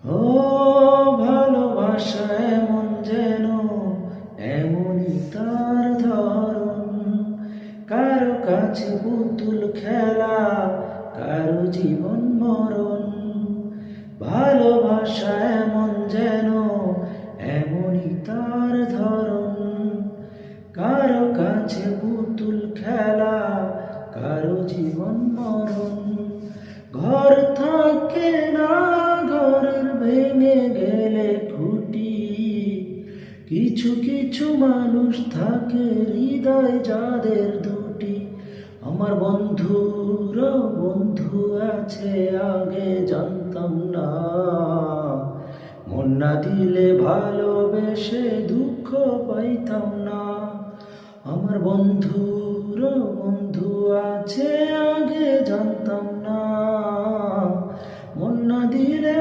ও ভালোবাসা এমন যেন এমনই তার ধরন, কারো কাছে পুতুল খেলা, কারো জীবন মরণ। ভালোবাসা এমন যেন এমনই তার ধরন, কারো কাছে পুতুল খেলা, কারো জীবন মরণ। ঘর থাকে না, ঘরের ভেঙে গেলে খুঁটি, কিছু কিছু মানুষ থাকে হৃদয় যাদের দুটি। আমার বন্ধুর বন্ধু আছে আগে জানতাম না, মন না দিলে ভালোবেসে দুঃখ পাইতাম না। আমার বন্ধুর বন্ধু আছে